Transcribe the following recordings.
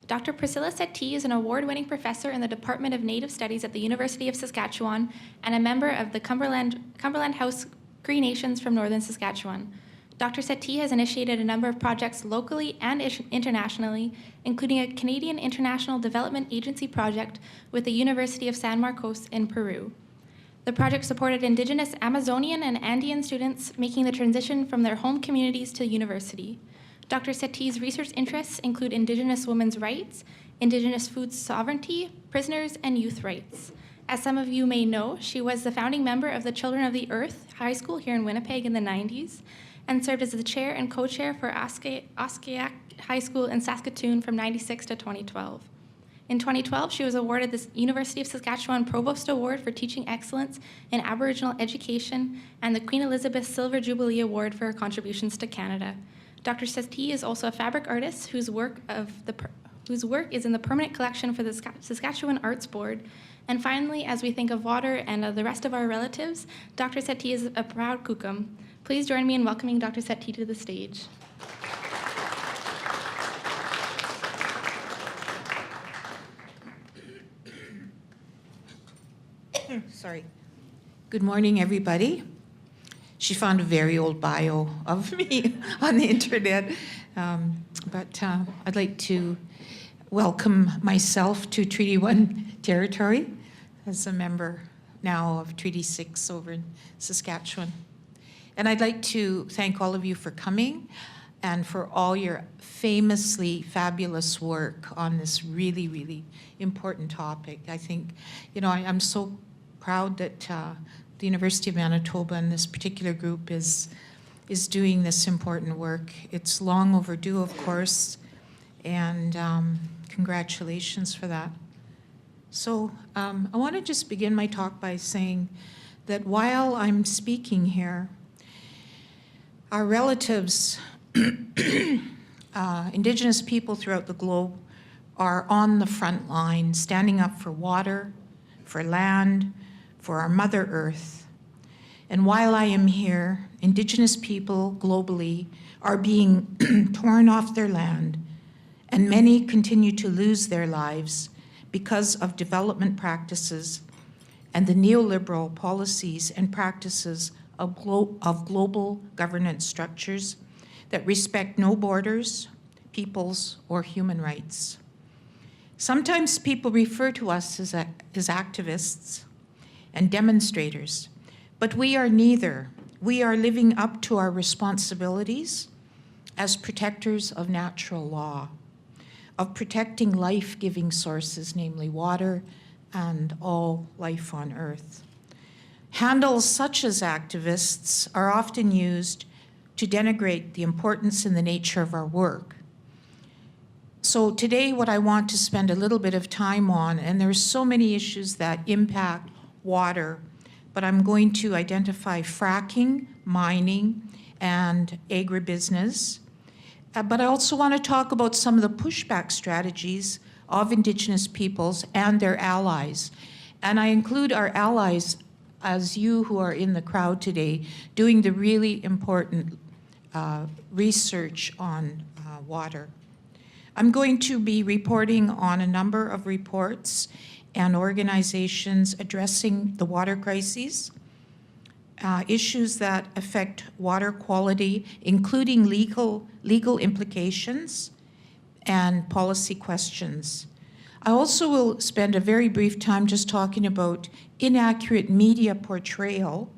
Dr. Priscilla Settee is an award-winning professor in the Department of Native Studies at the University of Saskatchewan and a member of the Cumberland House Cree Nations from northern Saskatchewan. Dr. Settee has initiated a number of projects locally and internationally, including a Canadian International Development Agency project with the University of San Marcos in Peru. The project supported Indigenous Amazonian and Andean students making the transition from their home communities to university. Dr. Settee's research interests include Indigenous women's rights, Indigenous food sovereignty, prisoners, and youth rights. As some of you may know, she was the founding member of the Children of the Earth High School here in Winnipeg in the 90s and served as the chair and co-chair for Oskiak High School in Saskatoon from 96 to 2012. In 2012, she was awarded the University of Saskatchewan Provost Award for Teaching Excellence in Aboriginal Education and the Queen Elizabeth Silver Jubilee Award for her contributions to Canada. Dr. Settee is also a fabric artist whose work is in the permanent collection for the Saskatchewan Arts Board. And finally, as we think of water and the rest of our relatives, Dr. Settee is a proud Kukum. Please join me in welcoming Dr. Settee to the stage. Sorry. Good morning, everybody. She found a very old bio of me on the internet, but I'd like to welcome myself to Treaty 1 territory as a member now of Treaty 6 over in Saskatchewan. And I'd like to thank all of you for coming and for all your famously fabulous work on this really, really important topic. I think, I'm so proud that the University of Manitoba and this particular group is doing this important work. It's long overdue, of course, and congratulations for that. So I want to just begin my talk by saying that while I'm speaking here, our relatives, Indigenous people throughout the globe, are on the front line, standing up for water, for land, for our Mother Earth. And while I am here, Indigenous people globally are being torn off their land, and many continue to lose their lives because of development practices and the neoliberal policies and practices of global governance structures that respect no borders, peoples, or human rights. Sometimes people refer to us as activists and demonstrators, but we are neither. We are living up to our responsibilities as protectors of natural law, of protecting life-giving sources, namely water and all life on Earth. Handles such as activists are often used to denigrate the importance and the nature of our work. So today what I want to spend a little bit of time on, and there's so many issues that impact water, but I'm going to identify fracking, mining, and agribusiness. But I also want to talk about some of the pushback strategies of Indigenous peoples and their allies. And I include our allies as you who are in the crowd today doing the really important research on water. I'm going to be reporting on a number of reports and organizations addressing the water crises, issues that affect water quality, including legal implications and policy questions. I also will spend a very brief time just talking about inaccurate media portrayal,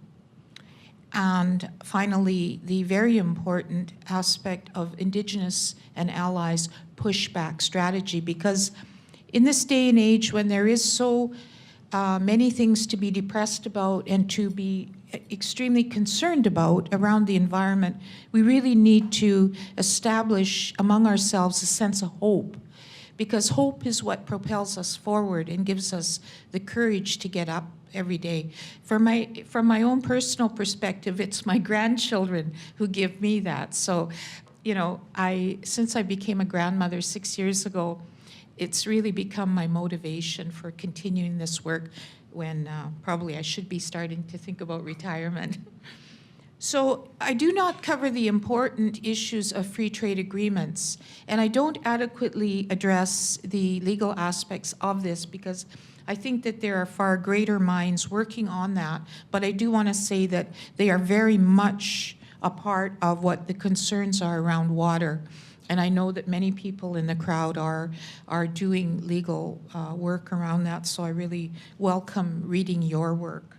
and finally, the very important aspect of Indigenous and allies pushback strategy, because in this day and age when there is so many things to be depressed about and to be extremely concerned about around the environment, we really need to establish among ourselves a sense of hope, because hope is what propels us forward and gives us the courage to get up every day. From my own personal perspective, it's my grandchildren who give me that. So, since I became a grandmother 6 years ago, it's really become my motivation for continuing this work when probably I should be starting to think about retirement. So I do not cover the important issues of free trade agreements, and I don't adequately address the legal aspects of this because I think that there are far greater minds working on that, but I do want to say that they are very much a part of what the concerns are around water. And I know that many people in the crowd are doing legal work around that, so I really welcome reading your work.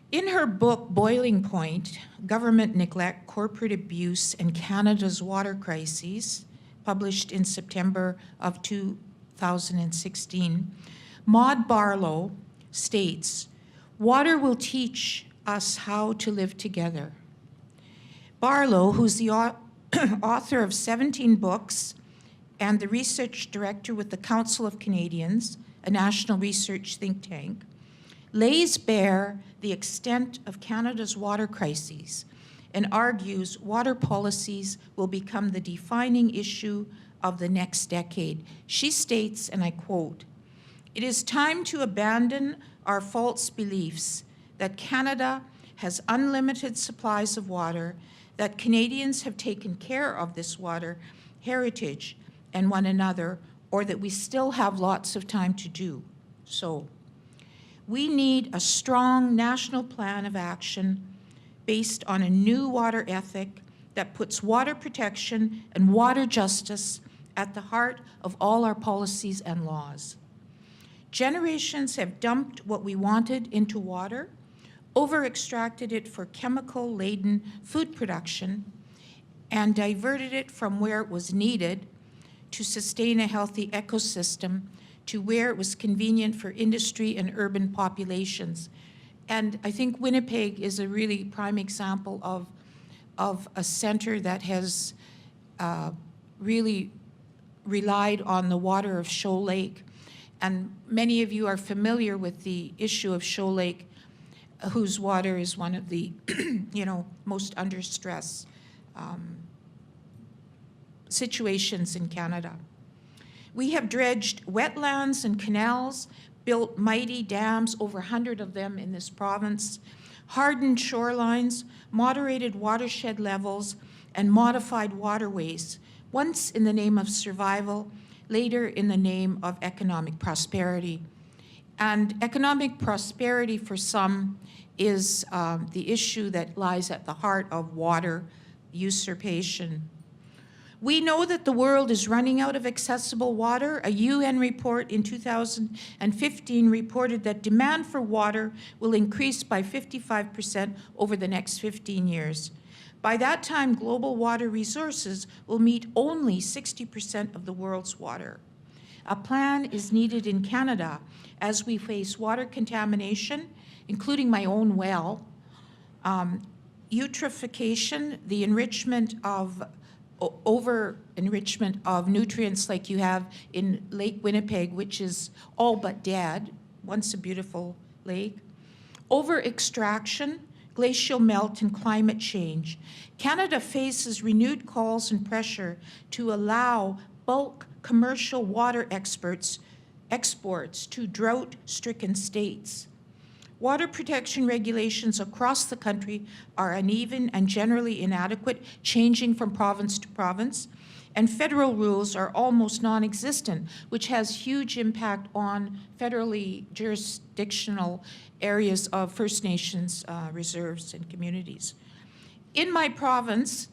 In her book, Boiling Point, Government Neglect, Corporate Abuse, and Canada's Water Crises, published in September of 2016, Maud Barlow states, "Water will teach us how to live together." Barlow, who's the author of 17 books and the research director with the Council of Canadians, a national research think tank, lays bare the extent of Canada's water crises and argues water policies will become the defining issue of the next decade. She states, and I quote, "It is time to abandon our false beliefs that Canada has unlimited supplies of water, that Canadians have taken care of this water heritage and one another, or that we still have lots of time to do so. We need a strong national plan of action based on a new water ethic that puts water protection and water justice at the heart of all our policies and laws. Generations have dumped what we wanted into water, over-extracted it for chemical-laden food production, and diverted it from where it was needed to sustain a healthy ecosystem to where it was convenient for industry and urban populations." And I think Winnipeg is a really prime example of a center that has really relied on the water of Shoal Lake. And many of you are familiar with the issue of Shoal Lake, whose water is one of the most under stress situations in Canada. We have dredged wetlands and canals, built mighty dams, over 100 of them in this province, hardened shorelines, moderated watershed levels, and modified waterways, once in the name of survival, later in the name of economic prosperity. And economic prosperity for some is the issue that lies at the heart of water usurpation. We know that the world is running out of accessible water. A UN report in 2015 reported that demand for water will increase by 55% over the next 15 years. By that time, global water resources will meet only 60% of the world's water. A plan is needed in Canada as we face water contamination, including my own well, eutrophication, the enrichment of over-enrichment of nutrients like you have in Lake Winnipeg, which is all but dead, once a beautiful lake, over-extraction, glacial melt, and climate change. Canada faces renewed calls and pressure to allow bulk commercial water exports to drought-stricken states. Water protection regulations across the country are uneven and generally inadequate, changing from province to province, and federal rules are almost non-existent, which has huge impact on federally jurisdictional areas of First Nations reserves and communities. In my province,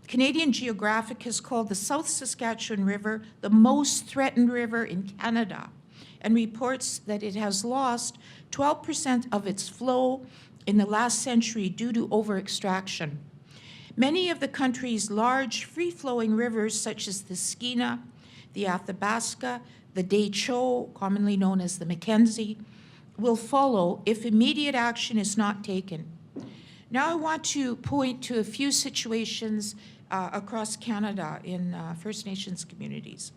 Canadian Geographic has called the South Saskatchewan River the most threatened river in Canada, and reports that it has lost 12% of its flow in the last century due to over-extraction. Many of the country's large free-flowing rivers, such as the Skeena, the Athabasca, the Deschaux, commonly known as the Mackenzie, will follow if immediate action is not taken. Now I want to point to a few situations across Canada in First Nations communities.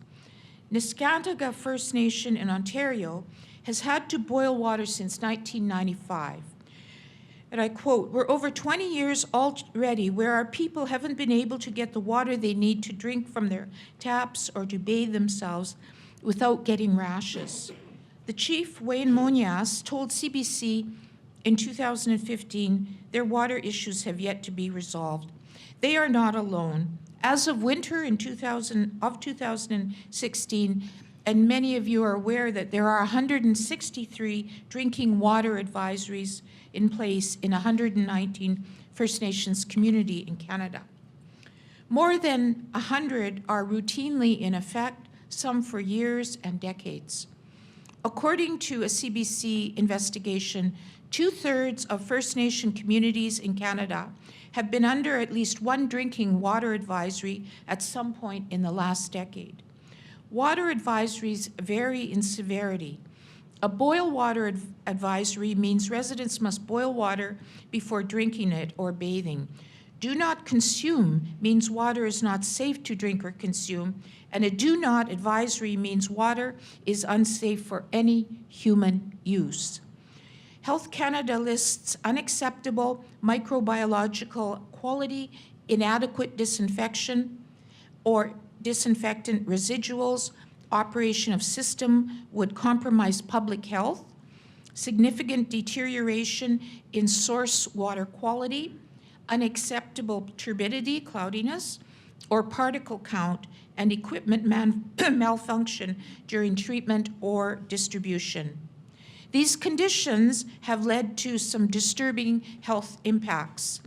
Neskantaga First Nation in Ontario has had to boil water since 1995. And I quote, "We're over 20 years already where our people haven't been able to get the water they need to drink from their taps or to bathe themselves without getting rashes." The chief, Wayne Monias, told CBC in 2015, their water issues have yet to be resolved. They are not alone. As of winter in 2016, and many of you are aware that there are 163 drinking water advisories in place in 119 First Nations community in Canada. More than 100 are routinely in effect, some for years and decades. According to a CBC investigation, 2/3 of First Nation communities in Canada have been under at least one drinking water advisory at some point in the last decade. Water advisories vary in severity. A boil water advisory means residents must boil water before drinking it or bathing. Do not consume means water is not safe to drink or consume, and a do not advisory means water is unsafe for any human use. Health Canada lists unacceptable microbiological quality, inadequate disinfection or disinfectant residuals, operation of system would compromise public health, significant deterioration in source water quality, unacceptable turbidity, cloudiness, or particle count, and equipment malfunction during treatment or distribution. These conditions have led to some disturbing health impacts.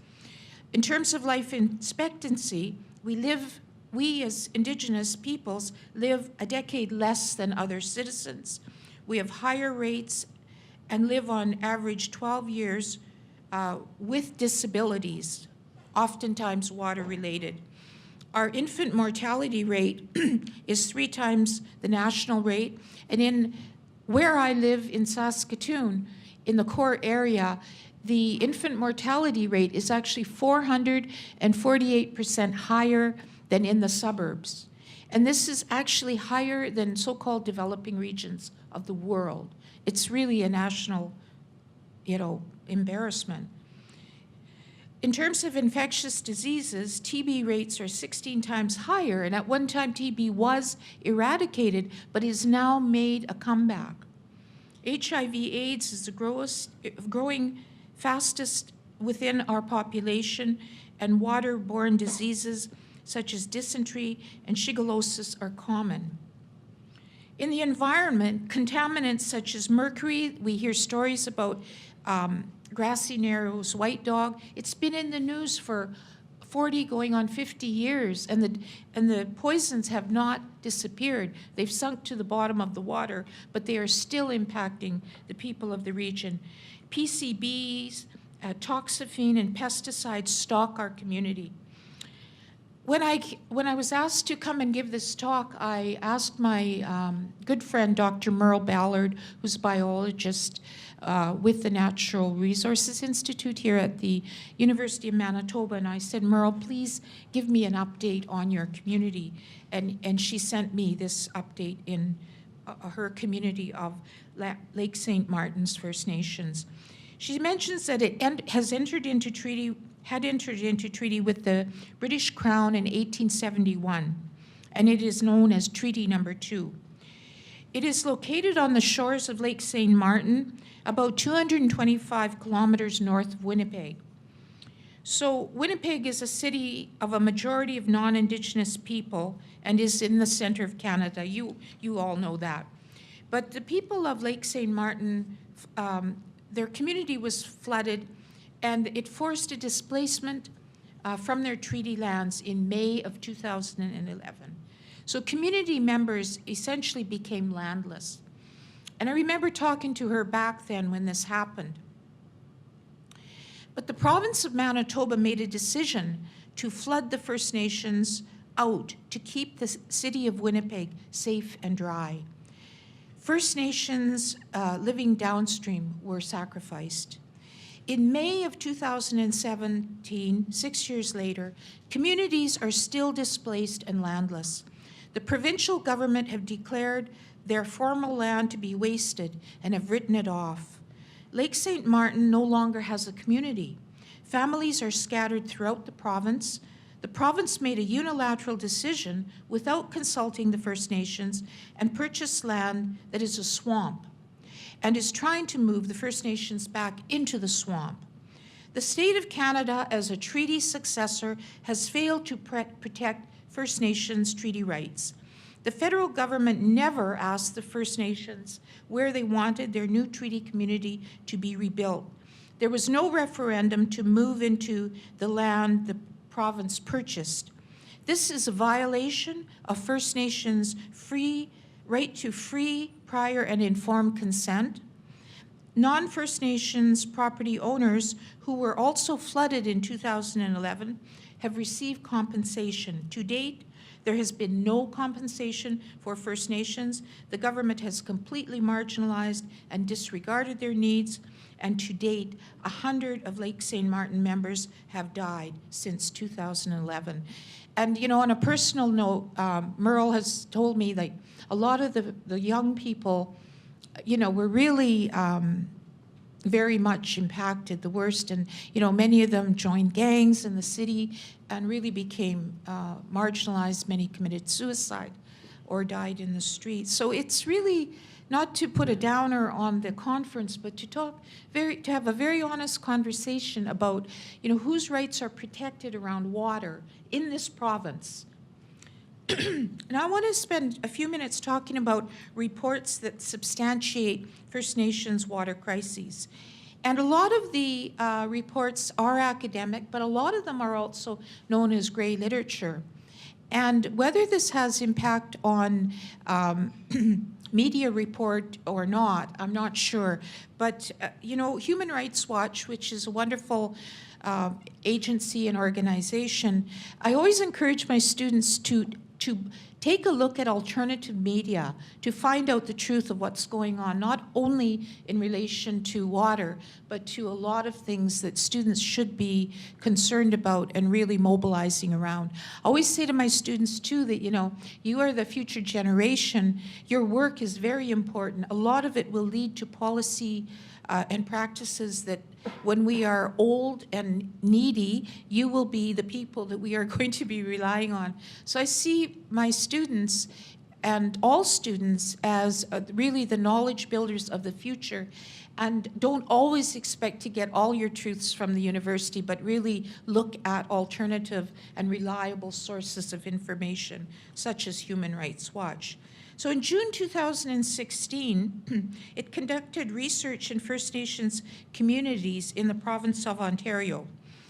In terms of life expectancy, we as Indigenous peoples live a decade less than other citizens. We have higher rates and live on average 12 years with disabilities, oftentimes water-related. Our infant mortality rate is 3 times the national rate, and in where I live in Saskatoon, in the core area, the infant mortality rate is actually 448% higher than in the suburbs. And this is actually higher than so-called developing regions of the world. It's really a national, embarrassment. In terms of infectious diseases, TB rates are 16 times higher, and at one time TB was eradicated, but is now made a comeback. HIV/AIDS is the growing fastest within our population, and waterborne diseases such as dysentery and shigellosis are common. In the environment, contaminants such as mercury, we hear stories about Grassy Narrows white dog. It's been in the news for 40 going on 50 years, and the poisons have not disappeared. They've sunk to the bottom of the water, but they are still impacting the people of the region. PCBs, toxaphene, and pesticides stalk our community. When I was asked to come and give this talk, I asked my good friend, Dr. Merle Ballard, who's a biologist with the Natural Resources Institute here at the University of Manitoba, and I said, Merle, please give me an update on your community. And she sent me this update in her community of Lake St. Martin's First Nations. She mentions that it had entered into treaty with the British Crown in 1871, and it is known as Treaty Number 2. It is located on the shores of Lake St. Martin, about 225 kilometers north of Winnipeg. So Winnipeg is a city of a majority of non-Indigenous people and is in the center of Canada. You all know that. But the people of Lake St. Martin, their community was flooded, and it forced a displacement from their treaty lands in May of 2011. So community members essentially became landless. And I remember talking to her back then when this happened. But the province of Manitoba made a decision to flood the First Nations out to keep the city of Winnipeg safe and dry. First Nations living downstream were sacrificed. In May of 2017, 6 years later, communities are still displaced and landless. The provincial government have declared their formal land to be wasted and have written it off. Lake St. Martin no longer has a community. Families are scattered throughout the province. The province made a unilateral decision without consulting the First Nations and purchased land that is a swamp. and is trying to move the First Nations back into the swamp. The state of Canada, as a treaty successor, has failed to protect First Nations treaty rights. The federal government never asked the First Nations where they wanted their new treaty community to be rebuilt. There was no referendum to move into the land the province purchased. This is a violation of First Nations' right to free, prior, and informed consent. Non-First Nations property owners who were also flooded in 2011 have received compensation. To date, there has been no compensation for First Nations. The government has completely marginalized and disregarded their needs, and to date, 100 of Lake St. Martin members have died since 2011. And, you know, on a personal note, Merle has told me, like, a lot of the young people, you know, were really very much impacted, the worst, and, you know, many of them joined gangs in the city and really became marginalized. Many committed suicide or died in the streets. So it's really not to put a downer on the conference, but to have a very honest conversation about, you know, whose rights are protected around water in this province. And I want to spend a few minutes talking about reports that substantiate First Nations water crises. And a lot of the reports are academic, but a lot of them are also known as gray literature. And whether this has impact on media report or not, I'm not sure. But, you know, Human Rights Watch, which is a wonderful agency and organization, I always encourage my students to take a look at alternative media to find out the truth of what's going on, not only in relation to water, but to a lot of things that students should be concerned about and really mobilizing around. I always say to my students, too, that, you know, you are the future generation. Your work is very important. A lot of it will lead to policy and practices that when we are old and needy, you will be the people that we are going to be relying on. So I see my students and all students as really the knowledge builders of the future, and don't always expect to get all your truths from the university, but really look at alternative and reliable sources of information, such as Human Rights Watch. So in June 2016, it conducted research in First Nations communities in the province of Ontario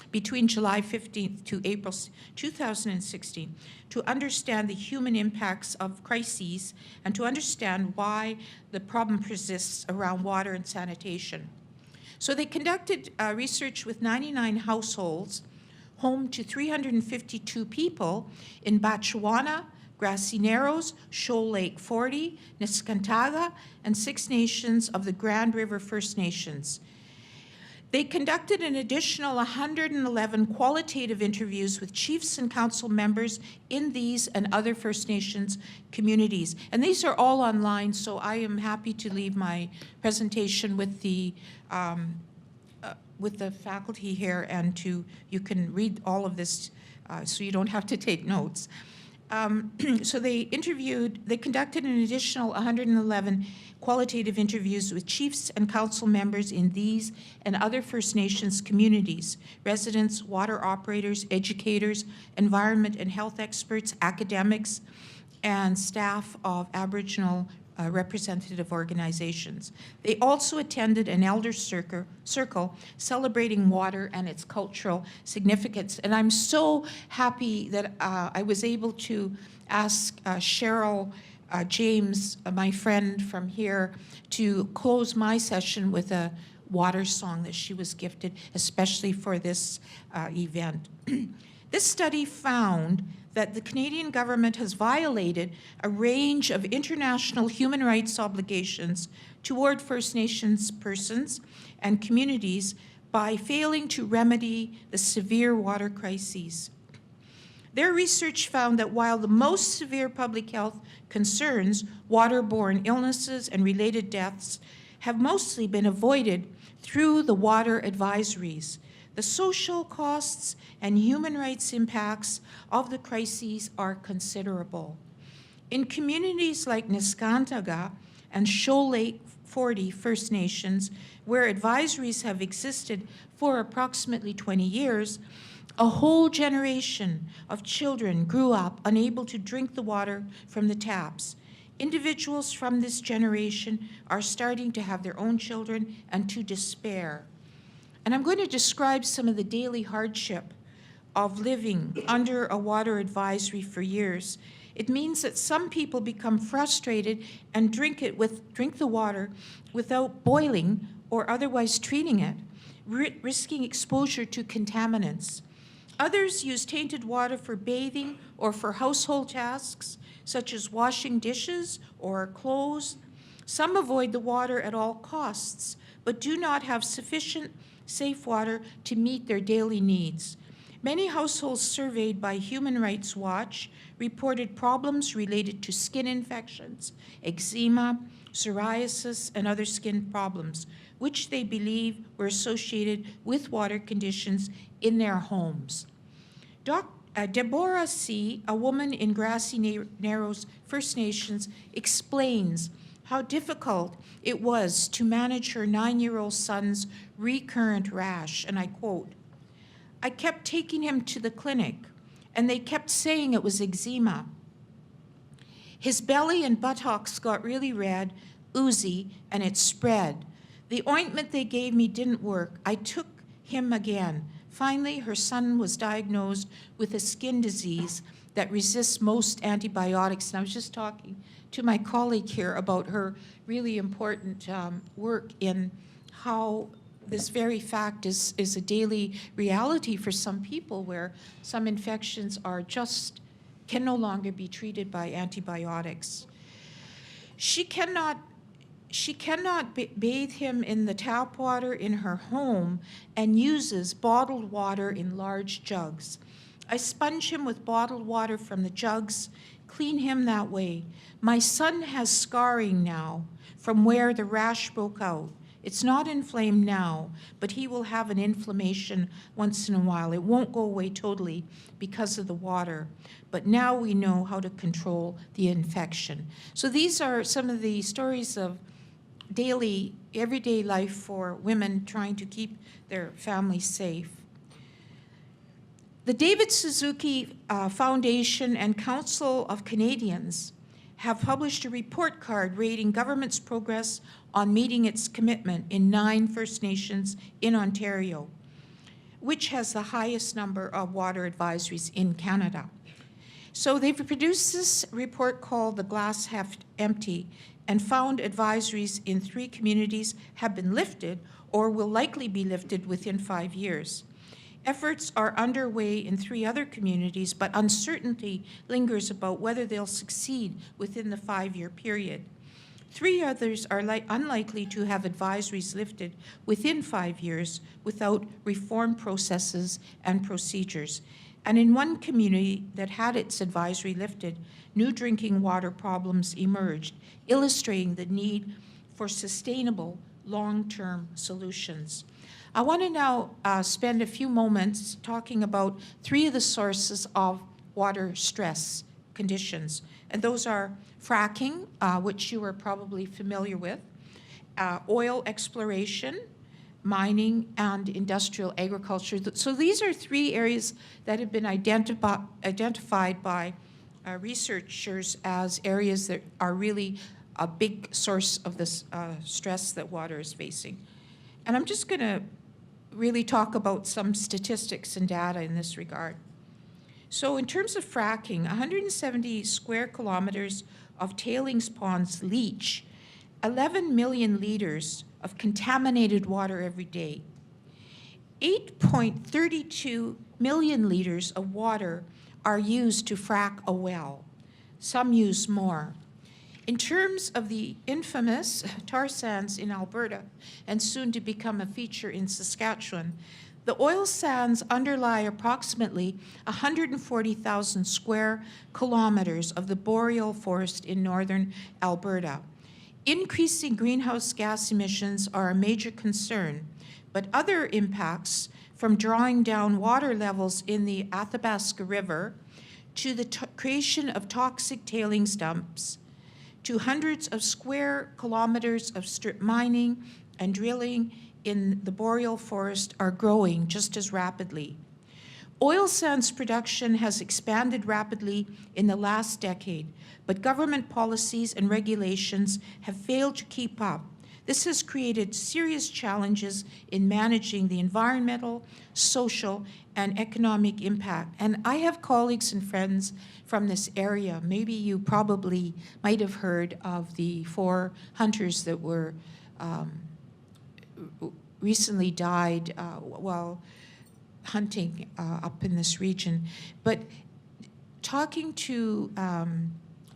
between July 15th to April 2016 to understand the human impacts of crises and to understand why the problem persists around water and sanitation. So they conducted research with 99 households, home to 352 people in Batchewana, Grassy Narrows, Shoal Lake 40, Niskantaga, and 6 nations of the Grand River First Nations. They conducted an additional 111 qualitative interviews with chiefs and council members in these and other First Nations communities. And these are all online, so I am happy to leave my presentation with the faculty here, and you can read all of this so you don't have to take notes. So they conducted an additional 111 qualitative interviews with chiefs and council members in these and other First Nations communities, residents, water operators, educators, environment and health experts, academics, and staff of Aboriginal representative organizations. They also attended an elder circle celebrating water and its cultural significance. And I'm so happy that I was able to ask Cheryl James, my friend from here, to close my session with a water song that she was gifted, especially for this event. This study found that the Canadian government has violated a range of international human rights obligations toward First Nations persons and communities by failing to remedy the severe water crises. Their research found that while the most severe public health concerns, waterborne illnesses and related deaths, have mostly been avoided through the water advisories, the social costs and human rights impacts of the crises are considerable. In communities like Niskantaga and Shoal Lake 40 First Nations, where advisories have existed for approximately 20 years, a whole generation of children grew up unable to drink the water from the taps. Individuals from this generation are starting to have their own children and to despair. And I'm going to describe some of the daily hardship of living under a water advisory for years. It means that some people become frustrated and drink the water without boiling or otherwise treating it, risking exposure to contaminants. Others use tainted water for bathing or for household tasks, such as washing dishes or clothes. Some avoid the water at all costs, but do not have sufficient safe water to meet their daily needs. Many households surveyed by Human Rights Watch reported problems related to skin infections, eczema, psoriasis, and other skin problems, which they believe were associated with water conditions in their homes. Deborah See, a woman in Grassy Narrows First Nations, explains how difficult it was to manage her 9-year-old son's recurrent rash, and I quote, "I kept taking him to the clinic, and they kept saying it was eczema. His belly and buttocks got really red, oozy, and it spread. The ointment they gave me didn't work. I took him again. Finally, her son was diagnosed with a skin disease that resists most antibiotics." And I was just talking to my colleague here about her really important work in how this very fact is a daily reality for some people, where some infections can no longer be treated by antibiotics. She cannot bathe him in the tap water in her home and uses bottled water in large jugs. I sponge him with bottled water from the jugs, clean him that way. My son has scarring now from where the rash broke out. It's not inflamed now, but he will have an inflammation once in a while. It won't go away totally because of the water, but now we know how to control the infection. So these are some of the stories of daily, everyday life for women trying to keep their families safe. The David Suzuki Foundation and Council of Canadians have published a report card rating government's progress on meeting its commitment in 9 First Nations in Ontario, which has the highest number of water advisories in Canada. So they've produced this report called The Glass Half Empty, and found advisories in 3 communities have been lifted or will likely be lifted within 5 years. Efforts are underway in 3 other communities, but uncertainty lingers about whether they'll succeed within the 5-year period. 3 others are unlikely to have advisories lifted within 5 years without reform processes and procedures. And in one community that had its advisory lifted, new drinking water problems emerged, illustrating the need for sustainable long-term solutions. I want to now spend a few moments talking about 3 of the sources of water stress conditions, and those are fracking, which you are probably familiar with, oil exploration, mining, and industrial agriculture. So these are 3 areas that have been identified by researchers as areas that are really a big source of this stress that water is facing. And I'm just going to really talk about some statistics and data in this regard. So in terms of fracking, 170 square kilometers of tailings ponds leach 11 million liters of contaminated water every day. 8.32 million liters of water are used to frack a well. Some use more. In terms of the infamous tar sands in Alberta, and soon to become a feature in Saskatchewan, the oil sands underlie approximately 140,000 square kilometers of the boreal forest in northern Alberta. Increasing greenhouse gas emissions are a major concern, but other impacts, from drawing down water levels in the Athabasca River to the creation of toxic tailings dumps, to hundreds of square kilometers of strip mining and drilling in the boreal forest are growing just as rapidly. Oil sands production has expanded rapidly in the last decade, but government policies and regulations have failed to keep up. This has created serious challenges in managing the environmental, social, and economic impact. And I have colleagues and friends from this area. Maybe you probably might have heard of the 4 hunters that were recently died while hunting up in this region. But talking to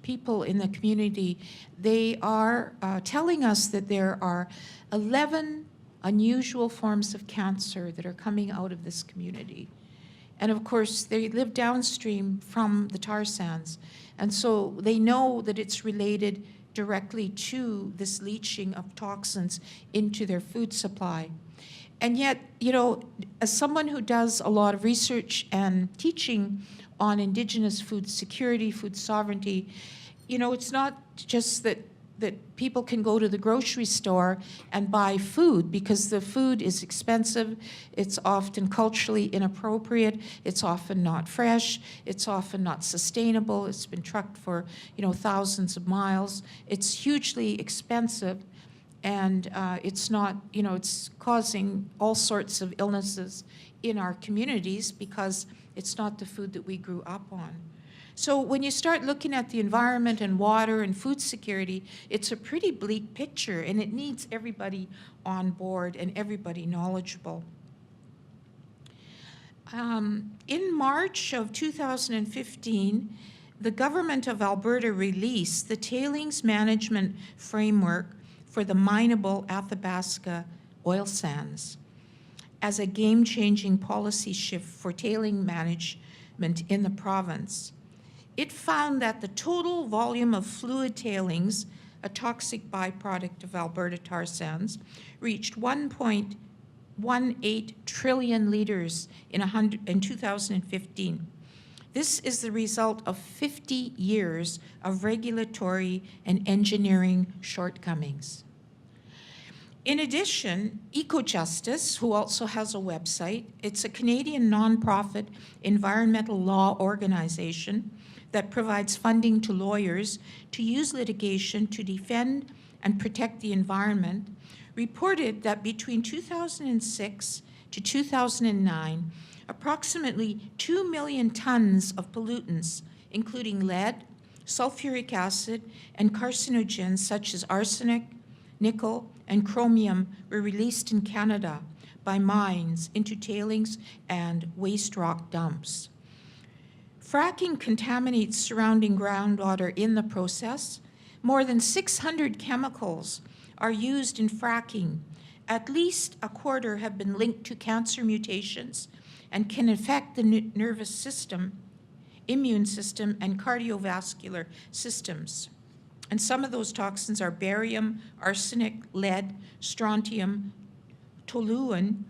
people in the community, they are telling us that there are 11 unusual forms of cancer that are coming out of this community. And of course, they live downstream from the tar sands. And so they know that it's related directly to this leaching of toxins into their food supply. And yet, you know, as someone who does a lot of research and teaching on Indigenous food security, food sovereignty, you know, it's not just that people can go to the grocery store and buy food because the food is expensive, it's often culturally inappropriate, it's often not fresh, it's often not sustainable, it's been trucked for, you know, thousands of miles, it's hugely expensive, and it's not, you know, it's causing all sorts of illnesses in our communities because it's not the food that we grew up on. So when you start looking at the environment and water and food security, it's a pretty bleak picture, and it needs everybody on board and everybody knowledgeable. In March of 2015, the government of Alberta released the Tailings Management Framework for the mineable Athabasca oil sands as a game-changing policy shift for tailing management in the province. It found that the total volume of fluid tailings, a toxic byproduct of Alberta tar sands, reached 1.18 trillion liters in 2015. This is the result of 50 years of regulatory and engineering shortcomings. In addition, EcoJustice, who also has a website, it's a Canadian nonprofit environmental law organization that provides funding to lawyers to use litigation to defend and protect the environment, reported that between 2006 to 2009, approximately 2 million tons of pollutants, including lead, sulfuric acid, and carcinogens such as arsenic, nickel, and chromium were released in Canada by mines into tailings and waste rock dumps. Fracking contaminates surrounding groundwater in the process. More than 600 chemicals are used in fracking. At least a quarter have been linked to cancer mutations and can affect the nervous system, immune system, and cardiovascular systems. And some of those toxins are barium, arsenic, lead, strontium, toluene,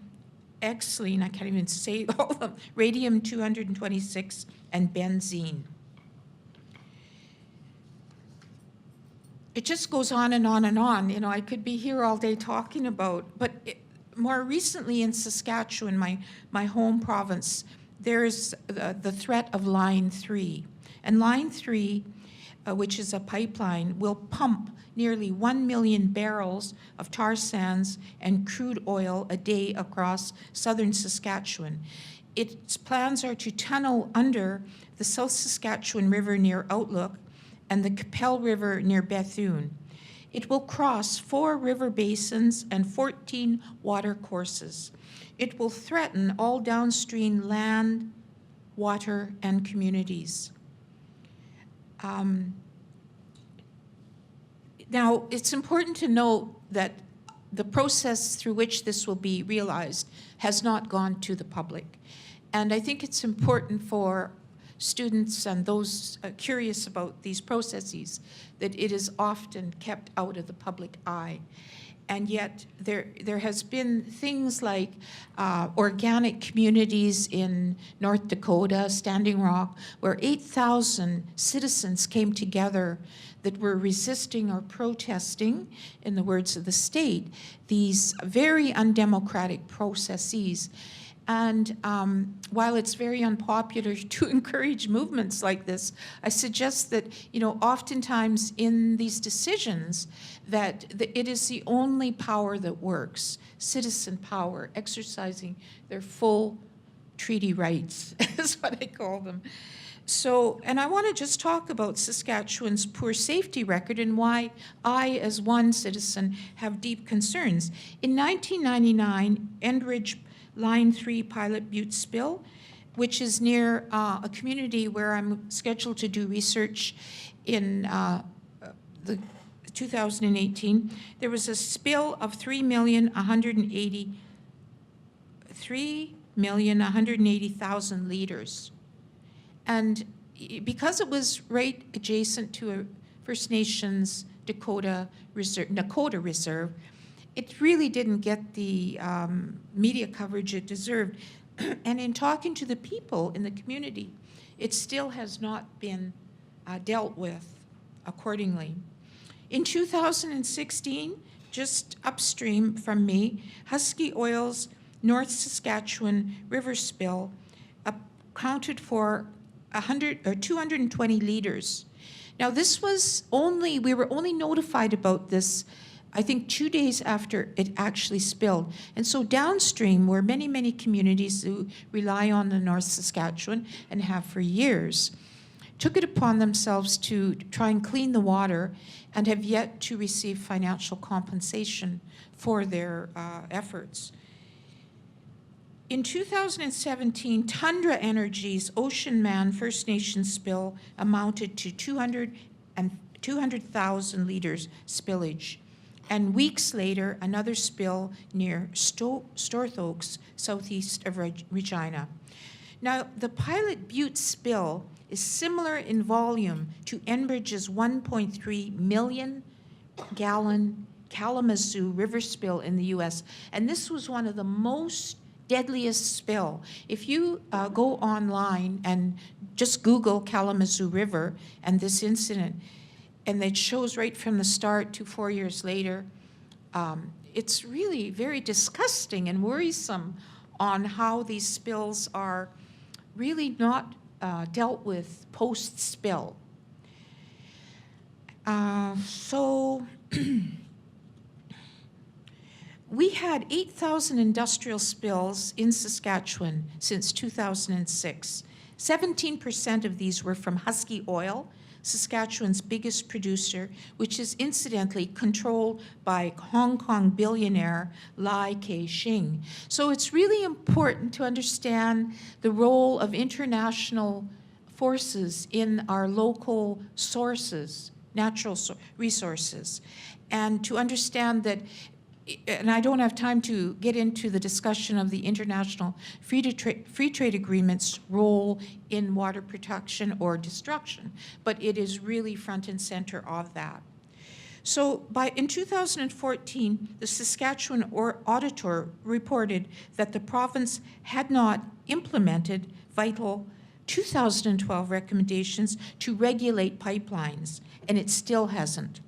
xylene, I can't even say all of them, radium-226, and benzene. It just goes on and on and on. You know, I could be here all day talking about, but more recently in Saskatchewan, my home province, there's the threat of Line 3. And Line 3, which is a pipeline, will pump nearly 1 million barrels of tar sands and crude oil a day across southern Saskatchewan. Its plans are to tunnel under the South Saskatchewan River near Outlook and the Qu'Appelle River near Bethune. It will cross 4 river basins and 14 water courses. It will threaten all downstream land, water, and communities. Now, it's important to note that the process through which this will be realized has not gone to the public. And I think it's important for students and those curious about these processes that it is often kept out of the public eye. and yet there has been things like organic communities in North Dakota, Standing Rock, where 8,000 citizens came together that were resisting or protesting, in the words of the state, these very undemocratic processes. And while it's very unpopular to encourage movements like this, I suggest that, oftentimes in these decisions, that it is the only power that works, citizen power, exercising their full treaty rights, is what I call them. So, and I want to just talk about Saskatchewan's poor safety record and why I, as one citizen, have deep concerns. In 1999, Enbridge Line 3 Pilot Butte spill, which is near a community where I'm scheduled to do research in the 2018. There was a spill of 3,180,000 liters. And because it was right adjacent to a First Nations Nakota Reserve, it really didn't get the media coverage it deserved. And in talking to the people in the community, it still has not been dealt with accordingly. In 2016, just upstream from me, Husky Oil's North Saskatchewan river spill accounted for 220 liters. Now, this was we were only notified about this, I think, 2 days after it actually spilled. And so downstream, where many, many communities who rely on the North Saskatchewan and have for years, took it upon themselves to try and clean the water and have yet to receive financial compensation for their efforts. In 2017, Tundra Energy's Ocean Man First Nation spill amounted to 200,000 liters spillage. And weeks later, another spill near Storthoaks, southeast of Regina. Now, the Pilot Butte spill is similar in volume to Enbridge's 1.3 million gallon Kalamazoo River spill in the US. And this was one of the most deadliest spill. If you go online and just Google Kalamazoo River and this incident, and it shows right from the start to 4 years later, it's really very disgusting and worrisome on how these spills are really not dealt with post-spill. We had 8,000 industrial spills in Saskatchewan since 2006. 17% of these were from Husky Oil, Saskatchewan's biggest producer, which is incidentally controlled by Hong Kong billionaire Lai Ka-shing. So it's really important to understand the role of international forces in our local sources, natural resources, and to understand that, and I don't have time to get into the discussion of the international free trade agreement's role in water protection or destruction, but it is really front and center of that. So in 2014, the Saskatchewan auditor reported that the province had not implemented vital 2012 recommendations to regulate pipelines, and it still hasn't.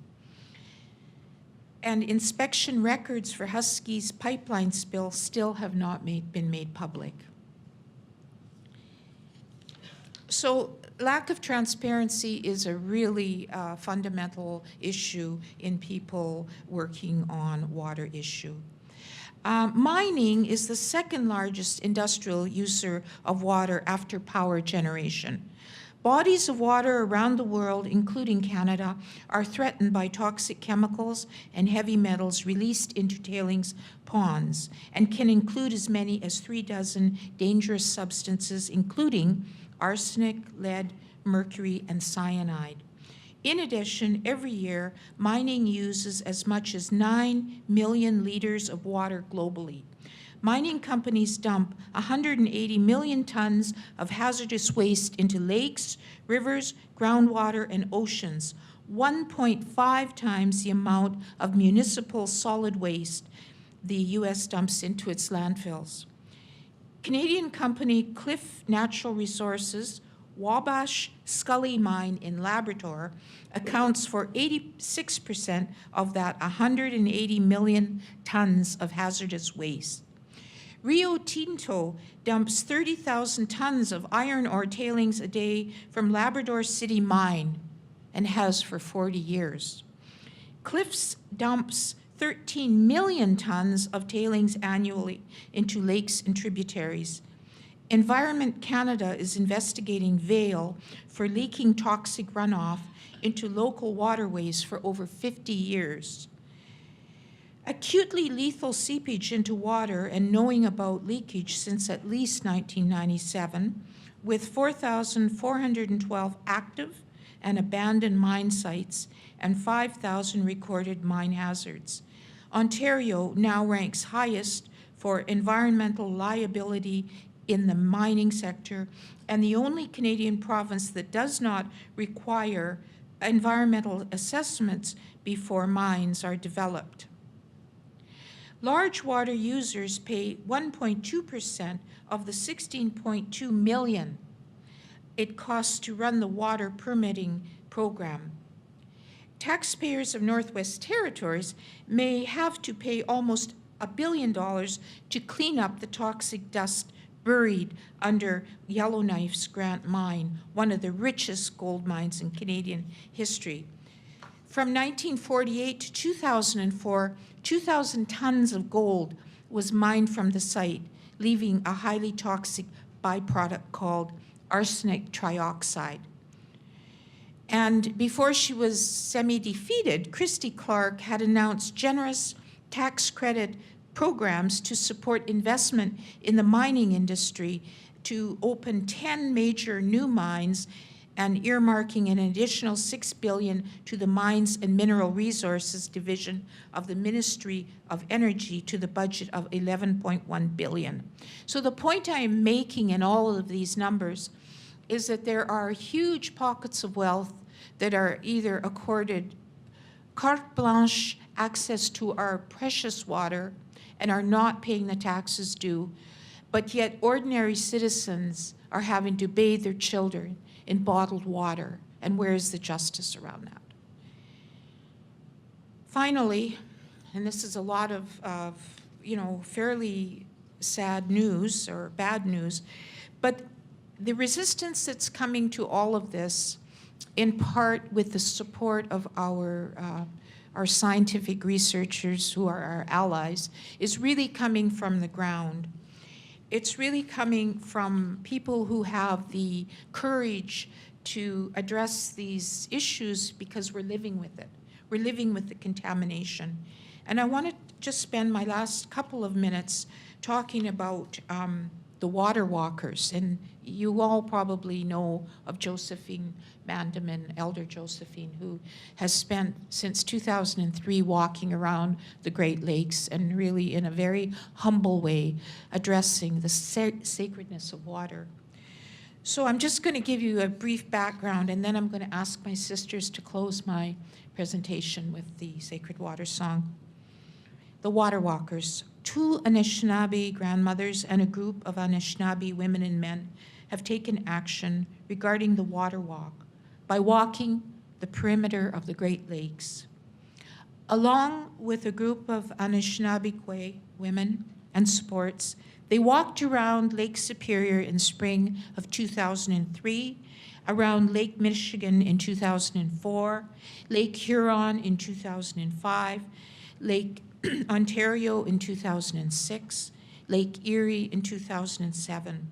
And inspection records for Husky's pipeline spill still have not been made public. So lack of transparency is a really fundamental issue in people working on water issue. Mining is the second largest industrial user of water after power generation. Bodies of water around the world, including Canada, are threatened by toxic chemicals and heavy metals released into tailings ponds and can include as many as 36 dangerous substances, including arsenic, lead, mercury, and cyanide. In addition, every year, mining uses as much as 9 million liters of water globally. mining companies dump 180 million tons of hazardous waste into lakes, rivers, groundwater, and oceans, 1.5 times the amount of municipal solid waste the U.S. dumps into its landfills. Canadian company Cliff Natural Resources, Wabash Scully Mine in Labrador, accounts for 86% of that 180 million tons of hazardous waste. Rio Tinto dumps 30,000 tons of iron ore tailings a day from Labrador City Mine and has for 40 years. Cliffs dumps 13 million tons of tailings annually into lakes and tributaries. Environment Canada is investigating Vail for leaking toxic runoff into local waterways for over 50 years. Acutely lethal seepage into water and knowing about leakage since at least 1997, with 4,412 active and abandoned mine sites and 5,000 recorded mine hazards. Ontario now ranks highest for environmental liability in the mining sector and the only Canadian province that does not require environmental assessments before mines are developed. Large water users pay 1.2% of the 16.2 million it costs to run the water permitting program. Taxpayers of Northwest Territories may have to pay almost $1 billion to clean up the toxic dust buried under Yellowknife's Grant Mine, one of the richest gold mines in Canadian history. From 1948 to 2004, 2,000 tons of gold was mined from the site, leaving a highly toxic byproduct called arsenic trioxide. And before she was semi-defeated, Christy Clark had announced generous tax credit programs to support investment in the mining industry, to open 10 major new mines and earmarking an additional $6 billion to the Mines and Mineral Resources Division of the Ministry of Energy to the budget of $11.1 billion. So the point I am making in all of these numbers is that there are huge pockets of wealth that are either accorded carte blanche access to our precious water and are not paying the taxes due, but yet ordinary citizens are having to bathe their children in bottled water. And where is the justice around that? Finally, and this is a lot of fairly sad news or bad news, but the resistance that's coming to all of this, in part with the support of our scientific researchers who are our allies, is really coming from the ground. It's really coming from people who have the courage to address these issues because we're living with it. We're living with the contamination. And I want to just spend my last couple of minutes talking about the water walkers. And you all probably know of Josephine Mandeman, Elder Josephine, who has spent since 2003 walking around the Great Lakes and really in a very humble way addressing the sacredness of water. So I'm just going to give you a brief background, and then I'm going to ask my sisters to close my presentation with the Sacred Water Song. The Water Walkers. 2 Anishinaabe grandmothers and a group of Anishinaabe women and men have taken action regarding the water walk by walking the perimeter of the Great Lakes. Along with a group of Anishinaabe women and sports, they walked around Lake Superior in spring of 2003, around Lake Michigan in 2004, Lake Huron in 2005, Lake Ontario in 2006, Lake Erie in 2007.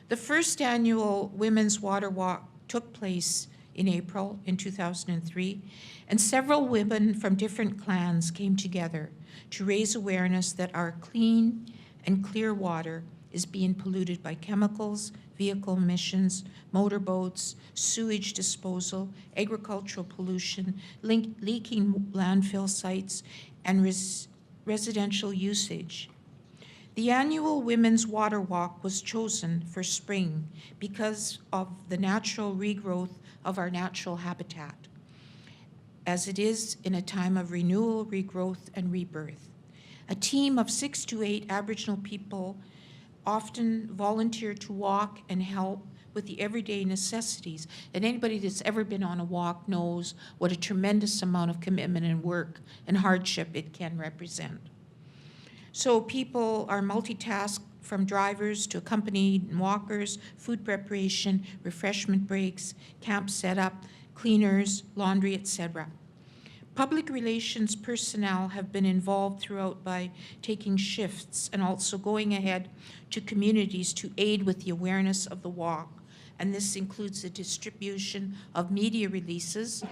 The first annual Women's Water Walk took place in April in 2003, and several women from different clans came together to raise awareness that our clean and clear water is being polluted by chemicals, vehicle emissions, motorboats, sewage disposal, agricultural pollution, leaking landfill sites, and residential usage. The annual Women's Water Walk was chosen for spring because of the natural regrowth of our natural habitat, as it is in a time of renewal, regrowth, and rebirth. A team of 6 to 8 Aboriginal people often volunteer to walk and help with the everyday necessities. And anybody that's ever been on a walk knows what a tremendous amount of commitment and work and hardship it can represent. So people are multitasked, from drivers to accompanied walkers, food preparation, refreshment breaks, camp setup, cleaners, laundry, etc. Public relations personnel have been involved throughout by taking shifts and also going ahead to communities to aid with the awareness of the walk. And this includes the distribution of media releases,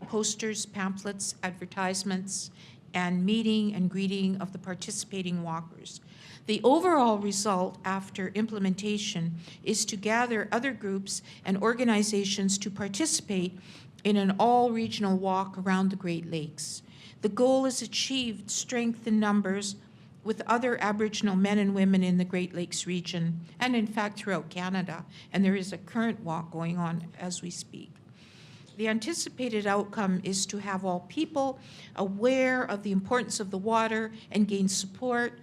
posters, pamphlets, advertisements, and meeting and greeting of the participating walkers. The overall result after implementation is to gather other groups and organizations to participate in an all-regional walk around the Great Lakes. The goal is achieved strength in numbers with other Aboriginal men and women in the Great Lakes region, and in fact throughout Canada, and there is a current walk going on as we speak. The anticipated outcome is to have all people aware of the importance of the water and gain support,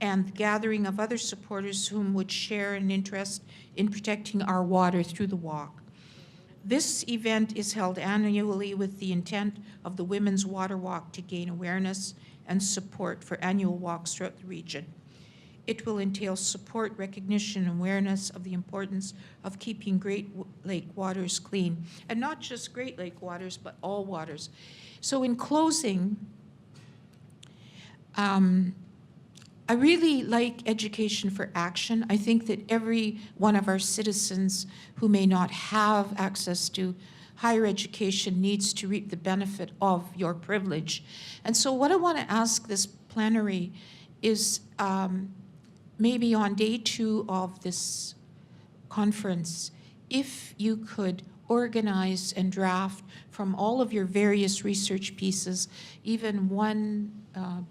and the gathering of other supporters whom would share an interest in protecting our water through the walk. This event is held annually with the intent of the Women's Water Walk to gain awareness and support for annual walks throughout the region. It will entail support, recognition, and awareness of the importance of keeping Great Lake waters clean, and not just Great Lake waters, but all waters. So in closing, I really like education for action. I think that every one of our citizens who may not have access to higher education needs to reap the benefit of your privilege. And so what I want to ask this plenary is maybe on day 2 of this conference, if you could organize and draft from all of your various research pieces, even one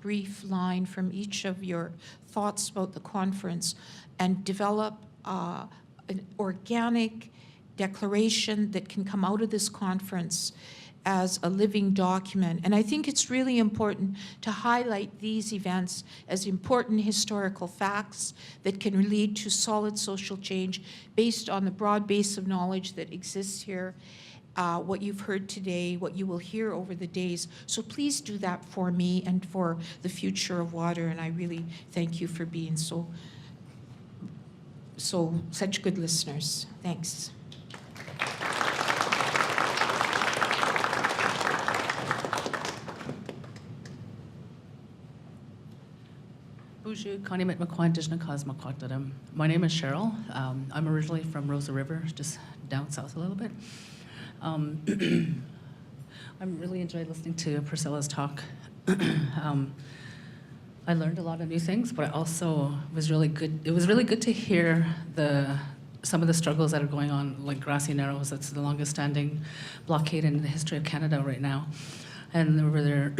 brief line from each of your thoughts about the conference, and develop an organic declaration that can come out of this conference as a living document. And I think it's really important to highlight these events as important historical facts that can lead to solid social change based on the broad base of knowledge that exists here, what you've heard today, what you will hear over the days. So please do that for me and for the future of water. And I really thank you for being such good listeners. Thanks. My name is Cheryl. I'm originally from Rosa River, just down south a little bit. I really enjoyed listening to Priscilla's talk. I learned a lot of new things, but I also was really good. It was really good to hear some of the struggles that are going on, like Grassy Narrows. That's the longest standing blockade in the history of Canada right now. And they're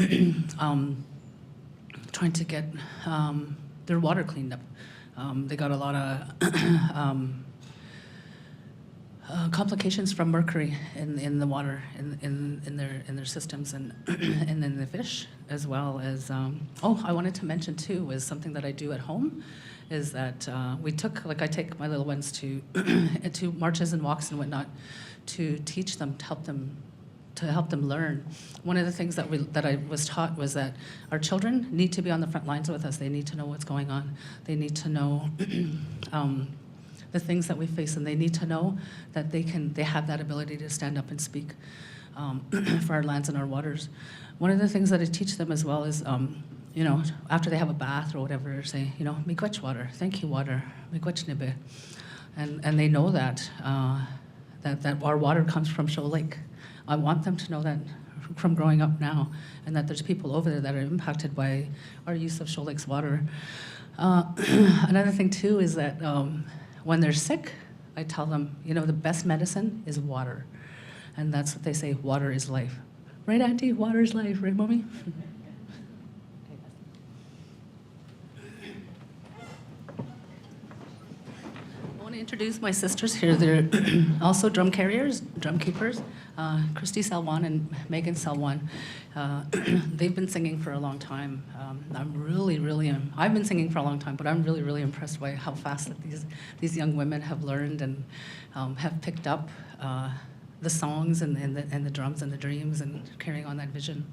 trying to get their water cleaned up. They got a lot of complications from mercury in the water in their systems, and and then the fish, as well as I wanted to mention too, was something that I do at home, is that I take my little ones to to marches and walks and whatnot to teach them, to help them learn. One of the things that I was taught was that our children need to be on the front lines with us. They need to know what's going on. They need to know the things that we face, and they need to know that they have that ability to stand up and speak for our lands and our waters. One of the things that I teach them as well is, after they have a bath or whatever, say, miigwech water, thank you water, miigwech nibe, and they know that our water comes from Shoal Lake. I want them to know that from growing up now, and that there's people over there that are impacted by our use of Shoal Lake's water. Another thing too is that when they're sick, I tell them, the best medicine is water. And that's what they say, water is life. Right, Auntie? Water is life, right, Mommy? introduce my sisters here. They're also drum carriers, drum keepers, Christy Salwan and Megan Salwan. They've been singing for a long time. I've been singing for a long time, but I'm really, really impressed by how fast that these young women have learned and have picked up the songs and the drums and the dreams and carrying on that vision.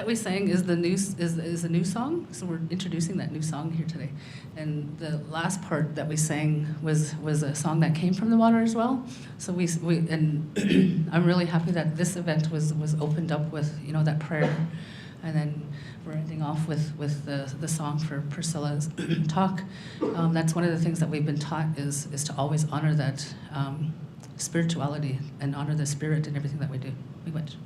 We sang is a new song, so we're introducing that new song here today. And the last part that we sang was a song that came from the water as well. So and I'm really happy that this event was opened up with that prayer, and then we're ending off with the song for Priscilla's talk. That's one of the things that we've been taught is to always honor that spirituality and honor the spirit in everything that we do. We went.